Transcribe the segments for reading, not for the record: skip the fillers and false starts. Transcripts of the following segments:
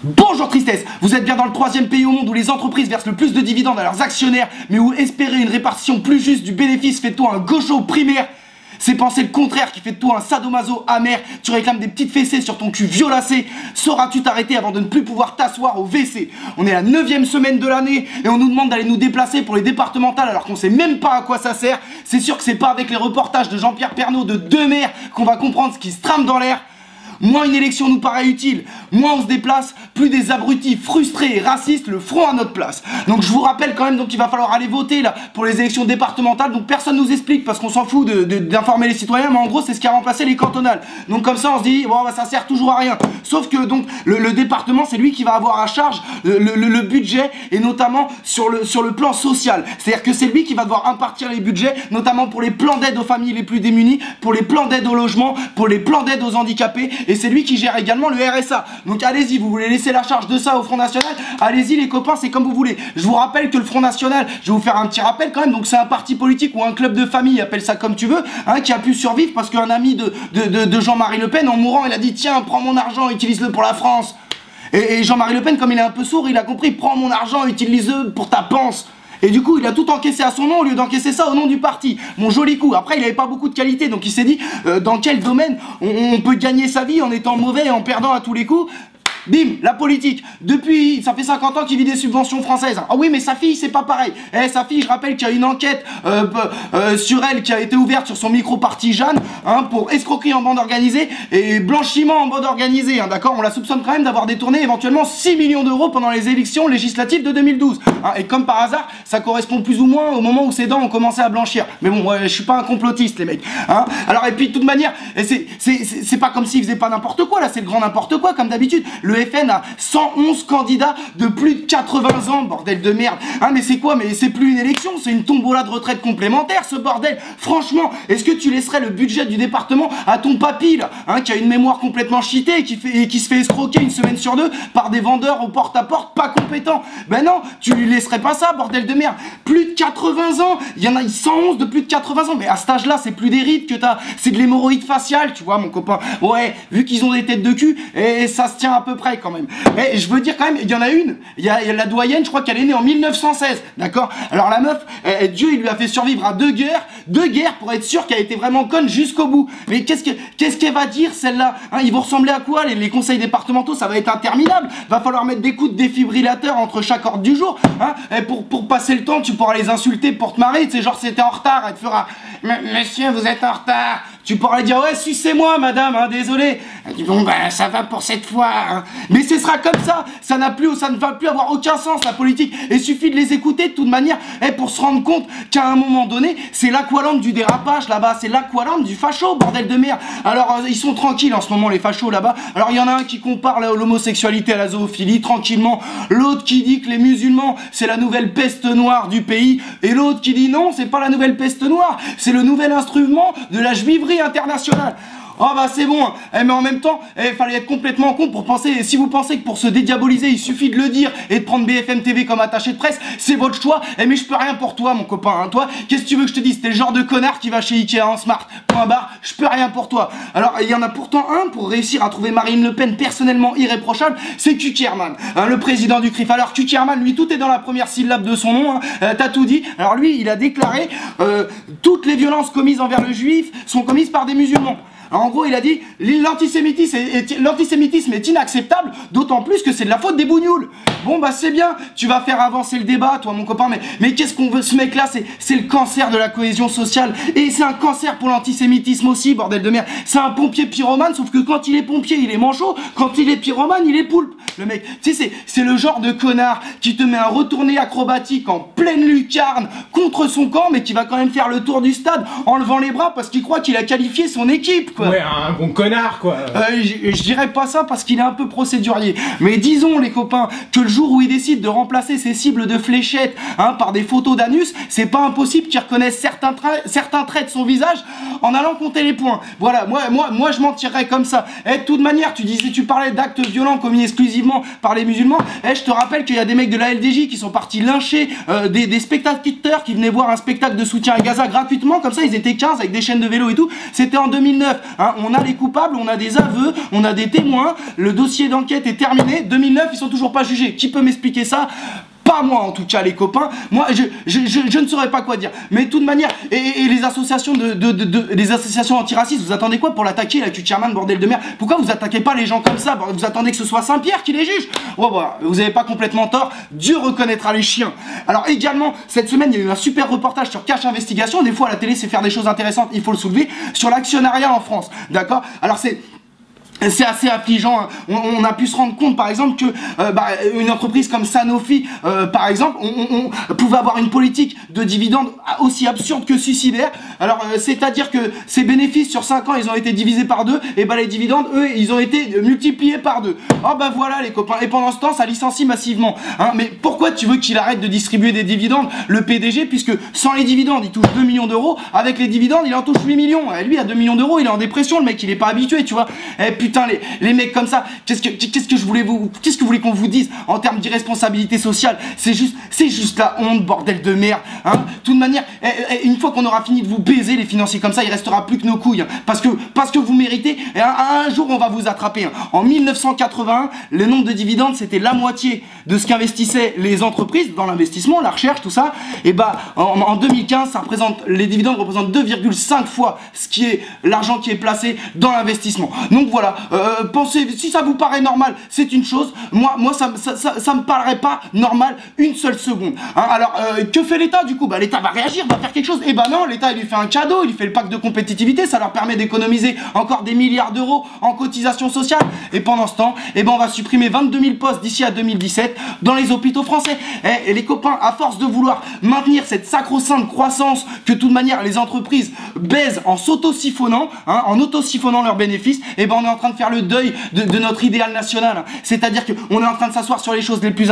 Bonjour tristesse, vous êtes bien dans le troisième pays au monde où les entreprises versent le plus de dividendes à leurs actionnaires, mais où espérer une répartition plus juste du bénéfice fait de toi un gaucho primaire. C'est penser le contraire qui fait de toi un sadomaso amer. Tu réclames des petites fessées sur ton cul violacé. Sauras-tu t'arrêter avant de ne plus pouvoir t'asseoir au WC? On est la 9e semaine de l'année et on nous demande d'aller nous déplacer pour les départementales alors qu'on sait même pas à quoi ça sert. C'est sûr que c'est pas avec les reportages de Jean-Pierre Pernaut de deux mères qu'on va comprendre ce qui se trame dans l'air. Moins une élection nous paraît utile, moins on se déplace, plus des abrutis frustrés et racistes le feront à notre place. Donc je vous rappelle quand même donc qu'il va falloir aller voter là pour les élections départementales. Donc personne nous explique parce qu'on s'en fout d'informer les citoyens, mais en gros c'est ce qui a remplacé les cantonales. Donc comme ça on se dit bon bah, ça sert toujours à rien. Sauf que donc le département c'est lui qui va avoir à charge le budget et notamment sur le plan social. C'est-à-dire que c'est lui qui va devoir impartir les budgets, notamment pour les plans d'aide aux familles les plus démunies, pour les plans d'aide au logement, pour les plans d'aide aux handicapés. Et c'est lui qui gère également le RSA. Donc allez-y, vous voulez laisser la charge de ça au Front National? Allez-y les copains, c'est comme vous voulez. Je vous rappelle que le Front National, je vais vous faire un petit rappel quand même, donc c'est un parti politique ou un club de famille, appelle ça comme tu veux, hein, qui a pu survivre parce qu'un ami de Jean-Marie Le Pen, en mourant, il a dit tiens, prends mon argent, utilise-le pour la France. Et Jean-Marie Le Pen, comme il est un peu sourd, il a compris, prends mon argent, utilise-le pour ta panse. Et du coup, il a tout encaissé à son nom au lieu d'encaisser ça au nom du parti. Mon joli coup. Après, il avait pas beaucoup de qualité, donc il s'est dit dans quel domaine on peut gagner sa vie en étant mauvais et en perdant à tous les coups. Bim, la politique. Depuis, ça fait 50 ans qu'il vit des subventions françaises. Ah oui, mais sa fille, c'est pas pareil. Sa fille, je rappelle qu'il y a une enquête sur elle qui a été ouverte sur son micro-parti Jeanne, hein, pour escroquerie en bande organisée et blanchiment en bande organisée, hein, d'accord. On la soupçonne quand même d'avoir détourné éventuellement 6 millions d'euros pendant les élections législatives de 2012. Hein, et comme par hasard, ça correspond plus ou moins au moment où ses dents ont commencé à blanchir. Mais bon, je suis pas un complotiste, les mecs. Hein. Alors, et puis, de toute manière, c'est pas comme s'il faisait pas n'importe quoi, là, c'est le grand n'importe quoi, comme d'habitude. Le FN a 111 candidats de plus de 80 ans, bordel de merde. Hein, mais c'est quoi? Mais c'est plus une élection, c'est une tombola de retraite complémentaire, ce bordel. Franchement, est-ce que tu laisserais le budget du département à ton papy, là, hein, qui a une mémoire complètement cheatée et qui se fait escroquer une semaine sur deux par des vendeurs au porte-à-porte pas compétents? Ben non, tu lui laisserais pas ça, bordel de merde. Plus de 80 ans, il y en a 111 de plus de 80 ans, mais à cet âge-là, c'est plus des rides que t'as, c'est de l'hémorroïde faciale, tu vois, mon copain. Ouais, vu qu'ils ont des têtes de cul, et ça se tient à peu près quand même. Et je veux dire quand même, il y en a une, il y a la doyenne, je crois qu'elle est née en 1916, d'accord? Alors la meuf, Dieu il lui a fait survivre à deux guerres pour être sûr qu'elle a été vraiment conne jusqu'au bout. Mais qu'est-ce qu'elle va dire celle-là, hein? Ils vont ressembler à quoi les conseils départementaux? Ça va être interminable. Va falloir mettre des coups de défibrillateur entre chaque ordre du jour, hein? Et pour passer le temps, tu pourras les insulter pour te marrer, tu sais, genre c'était en retard, elle te fera monsieur vous êtes en retard. Tu pourras dire ouais sucez-moi madame, hein, désolé. Elle dit bon ben ça va pour cette fois, hein. Mais ce sera comme ça, ça ne va plus avoir aucun sens la politique. Il suffit de les écouter de toute manière pour se rendre compte qu'à un moment donné c'est l'aqualand du dérapage là-bas, c'est l'aqualand du facho, bordel de merde. Alors ils sont tranquilles en ce moment les fachos là-bas. Alors il y en a un qui compare l'homosexualité à la zoophilie tranquillement, l'autre qui dit que les musulmans c'est la nouvelle peste noire du pays, et l'autre qui dit non c'est pas la nouvelle peste noire, c'est le nouvel instrument de la juiverie internationale. Oh bah c'est bon, mais en même temps, il fallait être complètement con pour penser, si vous pensez que pour se dédiaboliser, il suffit de le dire et de prendre BFM TV comme attaché de presse, c'est votre choix, mais je peux rien pour toi mon copain, hein. Toi, qu'est-ce que tu veux que je te dise? T'es le genre de connard qui va chez Ikea en smart, point barre, je peux rien pour toi. Alors, il y en a pourtant un pour réussir à trouver Marine Le Pen personnellement irréprochable, c'est Kuckerman, hein, le président du CRIF. Alors Kuckerman, lui, tout est dans la première syllabe de son nom, hein. T'as tout dit. Alors lui, il a déclaré toutes les violences commises envers le juif sont commises par des musulmans. En gros, il a dit l'antisémitisme est inacceptable, d'autant plus que c'est de la faute des bougnoules. Bon, bah c'est bien, tu vas faire avancer le débat, toi, mon copain, mais qu'est-ce qu'on veut? Ce mec-là, c'est le cancer de la cohésion sociale. Et c'est un cancer pour l'antisémitisme aussi, bordel de merde. C'est un pompier pyromane, sauf que quand il est pompier, il est manchot. Quand il est pyromane, il est poulpe. Le mec, tu sais, c'est le genre de connard qui te met un retourné acrobatique en pleine lucarne contre son camp, mais qui va quand même faire le tour du stade en levant les bras parce qu'il croit qu'il a qualifié son équipe. Ouais, un bon connard quoi. Je dirais pas ça parce qu'il est un peu procédurier. Mais disons les copains que le jour où il décide de remplacer ses cibles de fléchettes, hein, par des photos d'anus, c'est pas impossible qu'il reconnaisse certains traits de son visage en allant compter les points. Voilà, moi je m'en tirerais comme ça. De toute manière, tu parlais d'actes violents commis exclusivement par les musulmans. Je te rappelle qu'il y a des mecs de la LDJ qui sont partis lyncher des spectateurs qui venaient voir un spectacle de soutien à Gaza gratuitement, comme ça ils étaient 15 avec des chaînes de vélo et tout. C'était en 2009. hein, on a les coupables, on a des aveux, on a des témoins, le dossier d'enquête est terminé, 2009, ils sont toujours pas jugés. Qui peut m'expliquer ça? Pas moi en tout cas les copains, moi je ne saurais pas quoi dire. Mais de toute manière, et les associations les associations antiracistes, vous attendez quoi pour l'attaquer, la Kucherman, bordel de merde? Pourquoi vous attaquez pas les gens comme ça? Vous attendez que ce soit Saint-Pierre qui les juge? Ouais, voilà, vous avez pas complètement tort, Dieu reconnaîtra les chiens. Alors également, cette semaine, il y a eu un super reportage sur Cash Investigation. Des fois à la télé c'est faire des choses intéressantes, il faut le soulever, sur l'actionnariat en France, d'accord? Alors c'est assez affligeant, hein. On a pu se rendre compte par exemple que une entreprise comme Sanofi par exemple on pouvait avoir une politique de dividendes aussi absurde que suicidaire. Alors c'est à dire que ces bénéfices sur 5 ans ils ont été divisés par 2, et les dividendes eux ils ont été multipliés par 2. Oh voilà les copains, et pendant ce temps ça licencie massivement, hein. Mais pourquoi tu veux qu'il arrête de distribuer des dividendes, le PDG, puisque sans les dividendes il touche 2 millions d'euros, avec les dividendes il en touche 8 millions, et lui à 2 millions d'euros il est en dépression, le mec il est pas habitué, tu vois. Et putain, les mecs comme ça, qu'est-ce que vous voulez qu'on vous dise en termes d'irresponsabilité sociale? C'est juste la honte, bordel de merde, hein. De toute manière, une fois qu'on aura fini de vous baiser les financiers comme ça, il restera plus que nos couilles, hein, parce que vous méritez, et un jour on va vous attraper, hein. En 1981, le nombre de dividendes c'était la moitié de ce qu'investissaient les entreprises dans l'investissement, la recherche, tout ça. Et en 2015, les dividendes représentent 2,5 fois ce qui est l'argent qui est placé dans l'investissement. Donc voilà, pensez, si ça vous paraît normal, c'est une chose. Moi ça me paraît pas normal une seule seconde, hein. Alors que fait l'État du coup? L'État va réagir, va faire quelque chose. Et non, l'État il lui fait un cadeau, il lui fait le pacte de compétitivité, ça leur permet d'économiser encore des milliards d'euros en cotisations sociales. Et pendant ce temps, on va supprimer 22 000 postes d'ici à 2017 dans les hôpitaux français. Et les copains, à force de vouloir maintenir cette sacro-sainte croissance que de toute manière les entreprises baisent en s'auto-siphonnant, hein, en auto-siphonnant leurs bénéfices, on est en train de faire le deuil de notre idéal national, hein. C'est-à-dire qu'on est en train de s'asseoir sur les choses les plus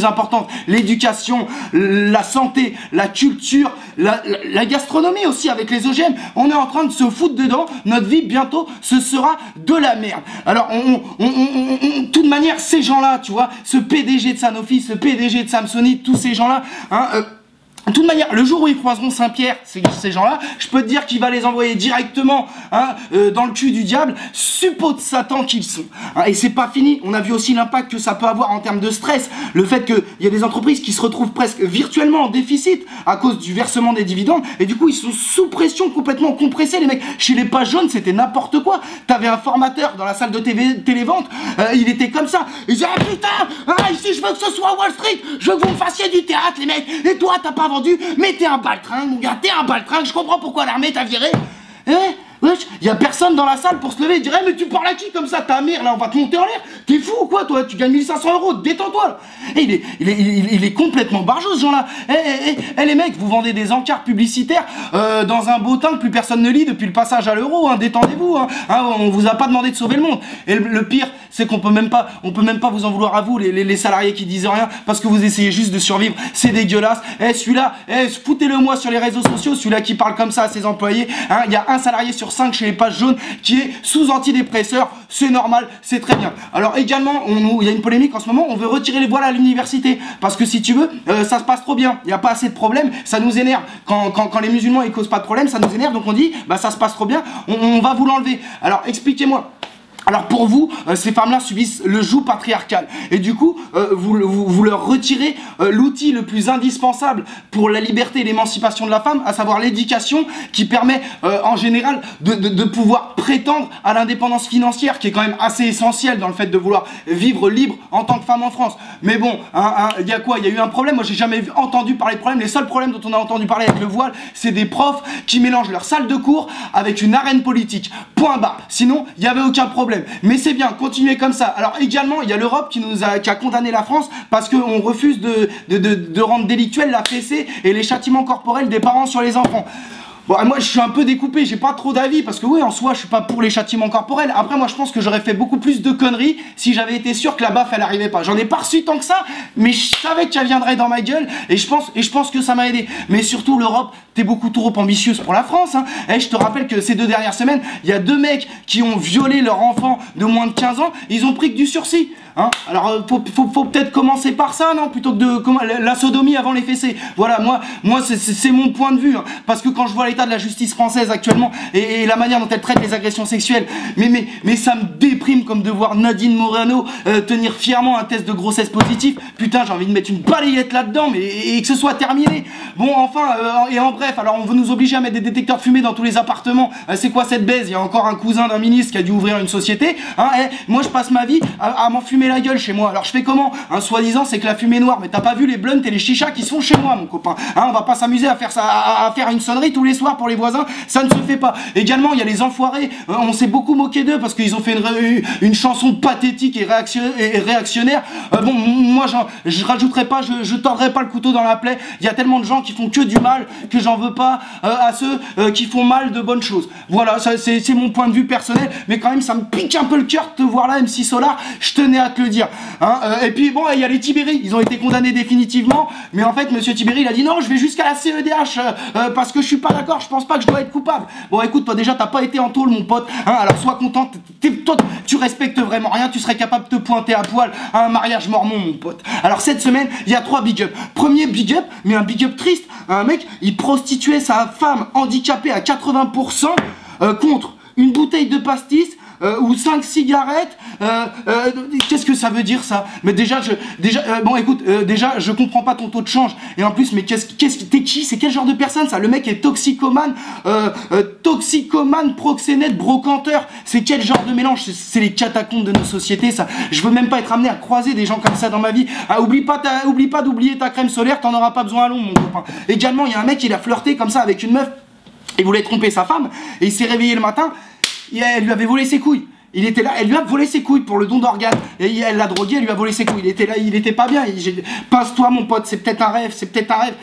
importantes, l'éducation, la santé, la culture, la gastronomie aussi avec les OGM. On est en train de se foutre dedans, notre vie bientôt ce sera de la merde. Alors de toute manière ces gens-là, tu vois, ce PDG de Sanofi, ce PDG de Samsonite, tous ces gens-là, hein, de toute manière, le jour où ils croiseront Saint-Pierre, ces gens-là, je peux te dire qu'il va les envoyer directement, hein, dans le cul du diable, suppôt de Satan qu'ils sont, hein. Et c'est pas fini, on a vu aussi l'impact que ça peut avoir en termes de stress, le fait qu'il y a des entreprises qui se retrouvent presque virtuellement en déficit à cause du versement des dividendes, et du coup ils sont sous pression, complètement compressés les mecs. Chez les pages jaunes c'était n'importe quoi, t'avais un formateur dans la salle de télévente, il était comme ça, il disait ah putain, ici je veux que ce soit Wall Street, je veux que vous me fassiez du théâtre les mecs, et toi t'as pas mais t'es un baltringue, mon gars, t'es un baltringue, je comprends pourquoi l'armée t'a viré. Il y a personne dans la salle pour se lever et dire mais tu parles à qui comme ça, ta mère, là on va te monter en l'air. T'es fou ou quoi toi? Tu gagnes 1500 €, détends-toi là. Et il est complètement barjot ce genre-là. Les mecs, vous vendez des encarts publicitaires dans un beau temps que plus personne ne lit depuis le passage à l'euro, hein. Détendez-vous, hein. On vous a pas demandé de sauver le monde. Et le pire, c'est qu'on peut même pas vous en vouloir à vous, les salariés qui disent rien, parce que vous essayez juste de survivre. C'est dégueulasse. Celui-là, foutez-le moi sur les réseaux sociaux, celui-là qui parle comme ça à ses employés, hein. Il y a un salarié sur 5 chez les pages jaunes qui est sous antidépresseur, c'est normal, c'est très bien. Alors également, il y a une polémique en ce moment, on veut retirer les voiles à l'université, parce que si tu veux, ça se passe trop bien, il n'y a pas assez de problèmes, ça nous énerve. Quand les musulmans ils causent pas de problème, ça nous énerve, donc on dit, ça se passe trop bien, on va vous l'enlever. Alors expliquez-moi. Alors pour vous, ces femmes-là subissent le joug patriarcal, et du coup, vous leur retirez l'outil le plus indispensable pour la liberté et l'émancipation de la femme, à savoir l'éducation, qui permet en général de pouvoir prétendre à l'indépendance financière, qui est quand même assez essentielle dans le fait de vouloir vivre libre en tant que femme en France. Mais bon, il y a quoi? Il y a eu un problème, moi j'ai jamais entendu parler de problème. Les seuls problèmes dont on a entendu parler avec le voile, c'est des profs qui mélangent leur salle de cours avec une arène politique. Point barre. Sinon, il n'y avait aucun problème. Mais c'est bien, continuez comme ça. Alors également, il y a l'Europe qui a condamné la France parce qu'on refuse de rendre délictuelle la fessée et les châtiments corporels des parents sur les enfants. Bon, moi je suis un peu découpé, j'ai pas trop d'avis parce que oui, en soi je suis pas pour les châtiments corporels. Après moi je pense que j'aurais fait beaucoup plus de conneries si j'avais été sûr que la baffe elle arrivait pas. J'en ai pas reçu tant que ça, mais je savais qu'elle viendrait dans ma gueule et je pense que ça m'a aidé. Mais surtout l'Europe, t'es beaucoup trop ambitieuse pour la France, hein. Je te rappelle que ces 2 dernières semaines, il y a 2 mecs qui ont violé leur enfant de moins de 15 ans, ils ont pris que du sursis, hein. Alors faut peut-être commencer par ça, non, plutôt que la sodomie avant les fessées. Voilà, moi c'est mon point de vue, hein. Parce que quand je vois les l'état de la justice française actuellement et la manière dont elle traite les agressions sexuelles. Mais ça me déprime comme de voir Nadine Morano tenir fièrement un test de grossesse positif. Putain, j'ai envie de mettre une balayette là-dedans, et que ce soit terminé. Bon, enfin, et en bref, alors on veut nous obliger à mettre des détecteurs de fumée dans tous les appartements. C'est quoi cette baise? Il y a encore un cousin d'un ministre qui a dû ouvrir une société. Hein, moi, je passe ma vie à m'en fumer la gueule chez moi. Alors je fais comment? Soi-disant, c'est que la fumée noire. Mais t'as pas vu les blunts et les chichas qui se font chez moi, mon copain. Hein, on va pas s'amuser à faire ça, à faire une sonnerie tous les soirs pour les voisins. Ça ne se fait pas. Également, il y a les enfoirés. On s'est beaucoup moqué d'eux parce qu'ils ont fait une chanson pathétique et réactionnaire. Bon, moi, je rajouterai pas, je tordrai pas le couteau dans la plaie. Il y a tellement de gens qui font que du mal que j'en veux pas à ceux qui font mal de bonnes choses. Voilà, c'est mon point de vue personnel. Mais quand même, ça me pique un peu le cœur de te voir là, MC Solar. Je tenais à te le dire. Hein, et puis bon, il y a les Tibéri, ils ont été condamnés définitivement, mais en fait monsieur Tibéri il a dit non, je vais jusqu'à la CEDH parce que je suis pas d'accord, je pense pas que je dois être coupable. Bon écoute, toi déjà t'as pas été en tôle mon pote, hein, alors sois content, toi tu respectes vraiment rien, tu serais capable de te pointer à poil à un mariage mormon mon pote. Alors cette semaine, il y a 3 big up. Premier big up, mais un big up triste, un mec il prostituait sa femme handicapée à 80% contre une bouteille de pastis ou 5 cigarettes. Qu'est-ce que ça veut dire ça? Mais déjà, bon écoute, déjà je comprends pas ton taux de change. Et en plus, mais t'es qui? C'est quel genre de personne ça? Le mec est toxicomane, proxénète, brocanteur. C'est quel genre de mélange? C'est les catacombes de nos sociétés ça. Je veux même pas être amené à croiser des gens comme ça dans ma vie. Ah, oublie pas d'oublier ta crème solaire, t'en auras pas besoin à long mon copain. Également, il y a un mec, il a flirté comme ça avec une meuf. Il voulait tromper sa femme et il s'est réveillé le matin. Et elle lui avait volé ses couilles. Il était là, elle lui a volé ses couilles pour le don d'organes. Et elle l'a drogué, elle lui a volé ses couilles. Il était là, il était pas bien. Pince-toi mon pote, c'est peut-être un rêve, c'est peut-être un rêve.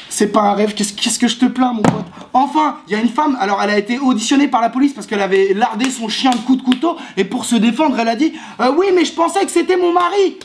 C'est pas un rêve, qu'est-ce que je te plains mon pote. Enfin, il y a une femme, alors elle a été auditionnée par la police parce qu'elle avait lardé son chien de coups de couteau. Et pour se défendre, elle a dit oui mais je pensais que c'était mon mari.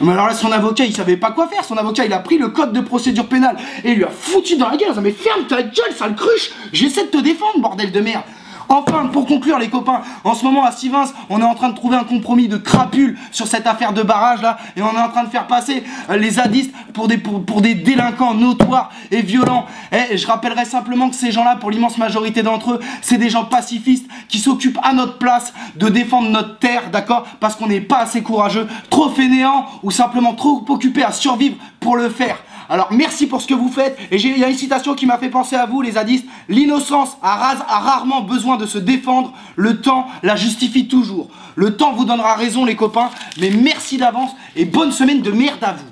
Mais alors là, son avocat, il savait pas quoi faire. Son avocat, il a pris le code de procédure pénale et il lui a foutu dans la gueule. Mais ferme ta gueule, sale cruche. J'essaie de te défendre, bordel de merde. Enfin, pour conclure les copains, en ce moment à Sivins, on est en train de trouver un compromis de crapule sur cette affaire de barrage là, et on est en train de faire passer les zadistes pour des délinquants notoires et violents. Et je rappellerai simplement que ces gens-là, pour l'immense majorité d'entre eux, c'est des gens pacifistes qui s'occupent à notre place de défendre notre terre, d'accord? Parce qu'on n'est pas assez courageux, trop fainéants ou simplement trop occupés à survivre pour le faire. Alors merci pour ce que vous faites. Et il y a une citation qui m'a fait penser à vous les zadistes. L'innocence a rarement besoin de se défendre. Le temps la justifie toujours. Le temps vous donnera raison les copains. Mais merci d'avance et bonne semaine de merde à vous.